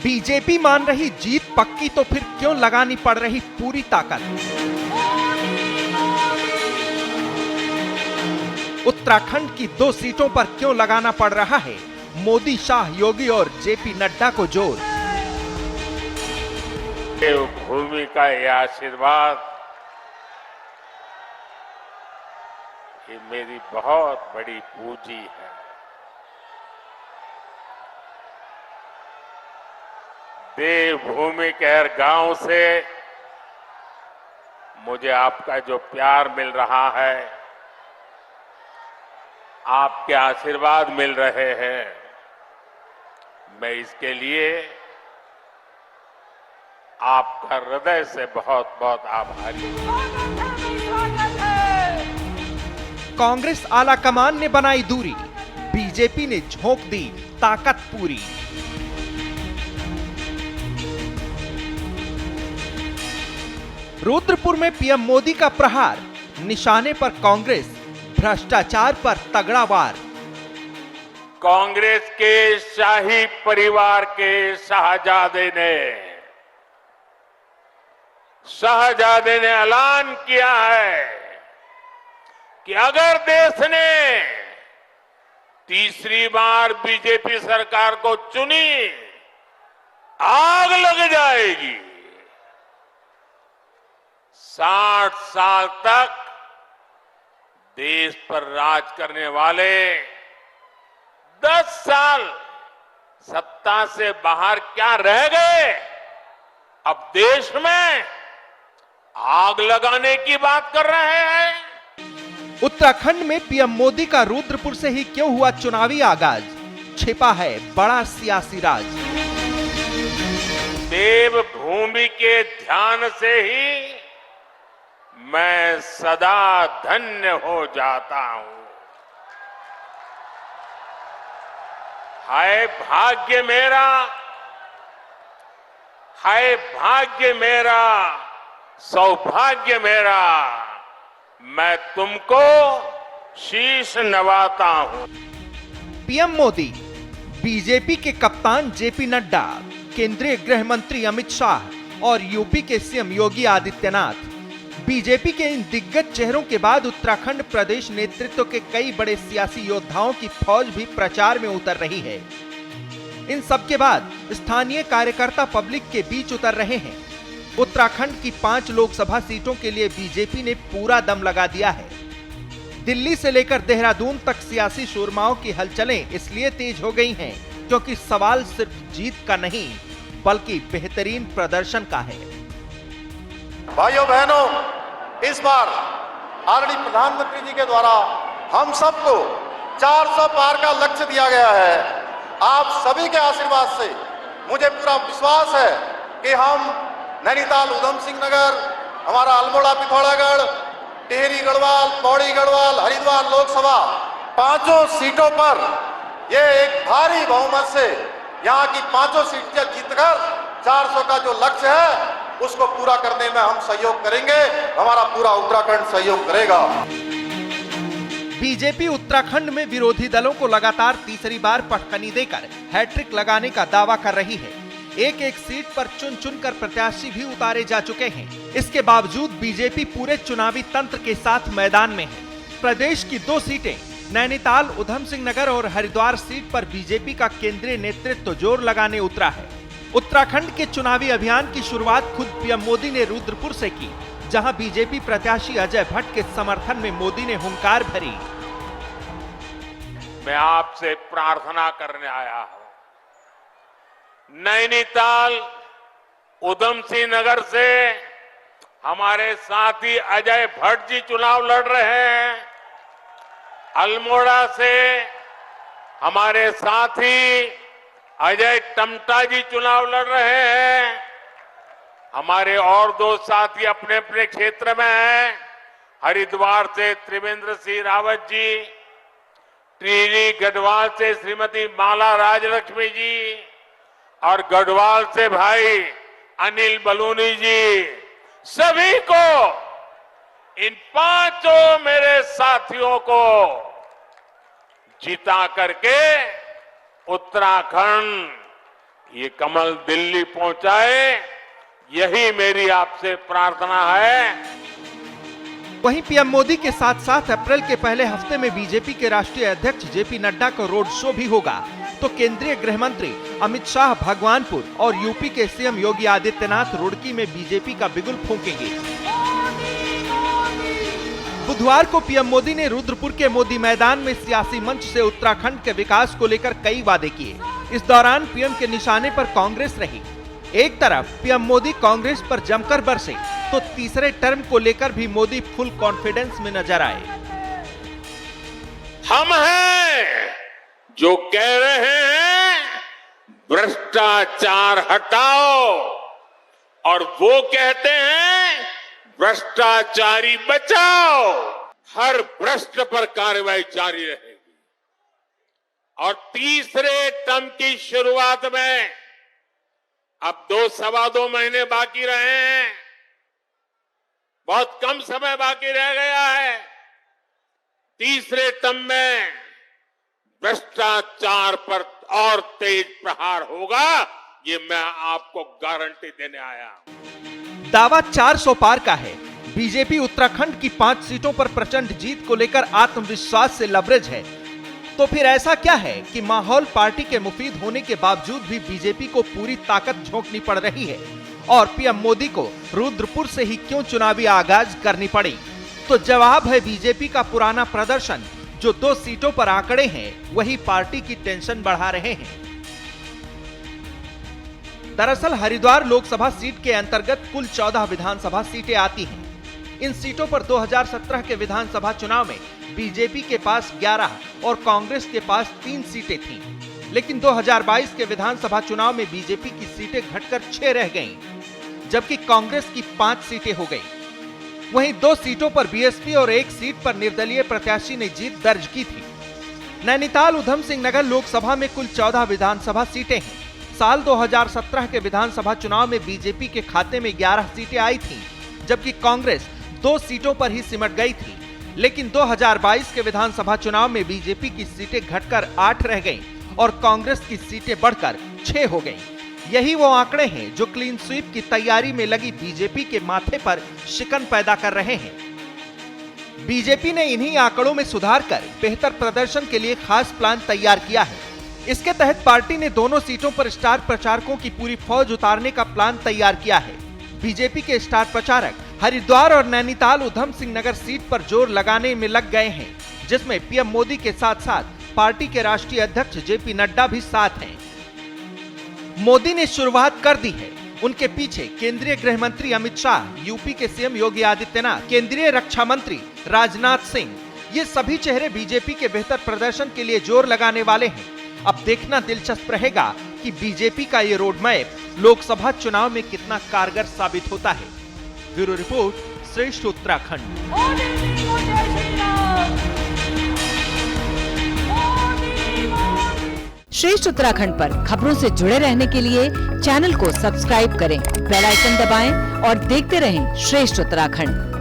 BJP मान रही जीत पक्की तो फिर क्यों लगानी पड़ रही पूरी ताकत। उत्तराखंड की 2 सीटों पर क्यों लगाना पड़ रहा है मोदी, शाह, योगी और जेपी नड्डा को जोर। देवभूमि का यह आशीर्वाद ये मेरी बहुत बड़ी पूंजी है। देवभूमि के हर गांव से मुझे आपका जो प्यार मिल रहा है, आपके आशीर्वाद मिल रहे हैं, मैं इसके लिए आपका हृदय से बहुत बहुत आभारी हूं। कांग्रेस आला कमान ने बनाई दूरी, बीजेपी ने झोंक दी ताकत पूरी। रुद्रपुर में पीएम मोदी का प्रहार, निशाने पर कांग्रेस, भ्रष्टाचार पर तगड़ा वार। कांग्रेस के शाही परिवार के शाहजादे ने ऐलान किया है कि अगर देश ने तीसरी बार बीजेपी सरकार को चुनी, आग लग जाएगी। 60 साल तक देश पर राज करने वाले 10 साल सत्ता से बाहर क्या रह गए, अब देश में आग लगाने की बात कर रहे हैं। उत्तराखंड में पीएम मोदी का रुद्रपुर से ही क्यों हुआ चुनावी आगाज, छिपा है बड़ा सियासी राज। देवभूमि के ध्यान से ही मैं सदा धन्य हो जाता हूं। हाय भाग्य मेरा, हाय भाग्य मेरा, सौभाग्य मेरा, मैं तुमको शीश नवाता हूं। पीएम मोदी, बीजेपी के कप्तान जेपी नड्डा, केंद्रीय गृह मंत्री अमित शाह और यूपी के सीएम योगी आदित्यनाथ, बीजेपी के इन दिग्गज चेहरों के बाद उत्तराखंड प्रदेश नेतृत्व के कई बड़े सियासी योद्धाओं की फौज भी प्रचार में उतर रही है। इन सब के बाद स्थानीय कार्यकर्ता पब्लिक के बीच उतर रहे हैं। उत्तराखंड की 5 लोकसभा सीटों के लिए बीजेपी ने पूरा दम लगा दिया है। दिल्ली से लेकर देहरादून तक सियासी शूरमाओं की हलचलें इसलिए तेज हो गई हैं क्योंकि सवाल सिर्फ जीत का नहीं बल्कि बेहतरीन प्रदर्शन का है। भाइयों बहनों, इस बार आदरणीय प्रधानमंत्री जी के द्वारा हम सबको 400 पार का लक्ष्य दिया गया है। आप सभी के आशीर्वाद से मुझे पूरा विश्वास है कि हम नैनीताल, उधम सिंह नगर, हमारा अल्मोड़ा, पिथौरागढ़, टिहरी गढ़वाल, पौड़ी गढ़वाल, हरिद्वार लोकसभा 5 सीटों पर ये एक भारी बहुमत से यहाँ की 5 सीटें जीतकर 400 का जो लक्ष्य है उसको पूरा करने में हम सहयोग करेंगे। हमारा पूरा उत्तराखंड सहयोग करेगा। बीजेपी उत्तराखंड में विरोधी दलों को लगातार तीसरी बार पटखनी देकर हैट्रिक लगाने का दावा कर रही है। एक सीट पर चुन चुनकर प्रत्याशी भी उतारे जा चुके हैं। इसके बावजूद बीजेपी पूरे चुनावी तंत्र के साथ मैदान में है। प्रदेश की 2 सीटें नैनीताल, उधम सिंह नगर और हरिद्वार सीट पर बीजेपी का केंद्रीय नेतृत्व जोर लगाने उतरा है। उत्तराखंड के चुनावी अभियान की शुरुआत खुद पीएम मोदी ने रुद्रपुर से की, जहां बीजेपी प्रत्याशी अजय भट्ट के समर्थन में मोदी ने हुंकार भरी। मैं आपसे प्रार्थना करने आया हूं। नैनीताल, उधम सिंह नगर से हमारे साथी अजय भट्ट जी चुनाव लड़ रहे हैं। अल्मोड़ा से हमारे साथी अजय टमटा जी चुनाव लड़ रहे हैं। हमारे और 2 साथी अपने अपने क्षेत्र में हैं। हरिद्वार से त्रिवेंद्र सिंह रावत जी, टिहरी गढ़वाल से श्रीमती माला राजलक्ष्मी जी और गढ़वाल से भाई अनिल बलूनी जी। सभी को, इन 5 मेरे साथियों को जिता करके उत्तराखंड ये कमल दिल्ली पहुंचाए, यही मेरी आपसे प्रार्थना है। वहीं पीएम मोदी के साथ साथ अप्रैल के पहले हफ्ते में बीजेपी के राष्ट्रीय अध्यक्ष जेपी नड्डा का रोड शो भी होगा, तो केंद्रीय गृह मंत्री अमित शाह भगवानपुर और यूपी के सीएम योगी आदित्यनाथ रुड़की में बीजेपी का बिगुल फूंकेंगे। बुधवार को पीएम मोदी ने रुद्रपुर के मोदी मैदान में सियासी मंच से उत्तराखंड के विकास को लेकर कई वादे किए। इस दौरान पीएम के निशाने पर कांग्रेस रही। एक तरफ पीएम मोदी कांग्रेस पर जमकर बरसे, तो तीसरे टर्म को लेकर भी मोदी फुल कॉन्फिडेंस में नजर आए। हम हैं जो कह रहे हैं भ्रष्टाचार हटाओ, और वो कहते हैं भ्रष्टाचारी बचाओ। हर भ्रष्ट पर कार्रवाई जारी रहेगी। और तीसरे टर्म की शुरुआत में अब 2-2.25 महीने बाकी रहे हैं, बहुत कम समय बाकी रह गया है। तीसरे टर्म में भ्रष्टाचार पर और तेज प्रहार होगा, ये मैं आपको गारंटी देने आया हूं। दावा 400 पार का है। बीजेपी उत्तराखंड की 5 सीटों पर प्रचंड जीत को लेकर आत्मविश्वास से लबरेज है। तो फिर ऐसा क्या है कि माहौल पार्टी के मुफीद होने के बावजूद भी बीजेपी को पूरी ताकत झोंकनी पड़ रही है, और पीएम मोदी को रुद्रपुर से ही क्यों चुनावी आगाज करनी पड़ी? तो जवाब है बीजेपी का पुराना प्रदर्शन, जो 2 सीटों पर आंकड़े हैं, वही पार्टी की टेंशन बढ़ा रहे हैं। दरअसल हरिद्वार लोकसभा सीट के अंतर्गत कुल 14 विधानसभा सीटें आती हैं। इन सीटों पर 2017 के विधानसभा चुनाव में बीजेपी के पास 11 और कांग्रेस के पास 3 सीटें थीं। लेकिन 2022 के विधानसभा चुनाव में बीजेपी की सीटें घटकर 6 रह गईं, जबकि कांग्रेस की 5 सीटें हो गईं। वहीं 2 सीटों पर बीएसपी और 1 सीट पर निर्दलीय प्रत्याशी ने जीत दर्ज की थी। नैनीताल उधम सिंह नगर लोकसभा में कुल 14 विधानसभा सीटें हैं। साल 2017 के विधानसभा चुनाव में बीजेपी के खाते में 11 सीटें आई थीं, जबकि कांग्रेस 2 सीटों पर ही सिमट गई थी। लेकिन 2022 के विधानसभा चुनाव में बीजेपी की सीटें घटकर 8 रह गईं और कांग्रेस की सीटें बढ़कर 6 हो गईं। यही वो आंकड़े हैं जो क्लीन स्वीप की तैयारी में लगी बीजेपी के माथे पर शिकन पैदा कर रहे हैं। बीजेपी ने इन्हीं आंकड़ों में सुधार कर बेहतर प्रदर्शन के लिए खास प्लान तैयार किया है। इसके तहत पार्टी ने दोनों सीटों पर स्टार प्रचारकों की पूरी फौज उतारने का प्लान तैयार किया है। बीजेपी के स्टार प्रचारक हरिद्वार और नैनीताल उधम सिंह नगर सीट पर जोर लगाने में लग गए हैं, जिसमें पीएम मोदी के साथ साथ पार्टी के राष्ट्रीय अध्यक्ष जेपी नड्डा भी साथ हैं। मोदी ने शुरुआत कर दी है, उनके पीछे केंद्रीय गृह मंत्री अमित शाह, यूपी के सीएम योगी आदित्यनाथ, केंद्रीय रक्षा मंत्री राजनाथ सिंह, ये सभी चेहरे बीजेपी के बेहतर प्रदर्शन के लिए जोर लगाने वाले हैं। अब देखना दिलचस्प रहेगा कि बीजेपी का ये रोड मैप लोकसभा चुनाव में कितना कारगर साबित होता है। ब्यूरो रिपोर्ट, श्रेष्ठ उत्तराखंड। श्रेष्ठ उत्तराखंड पर खबरों से जुड़े रहने के लिए चैनल को सब्सक्राइब करें, बेल आइकन दबाएं और देखते रहें श्रेष्ठ उत्तराखंड।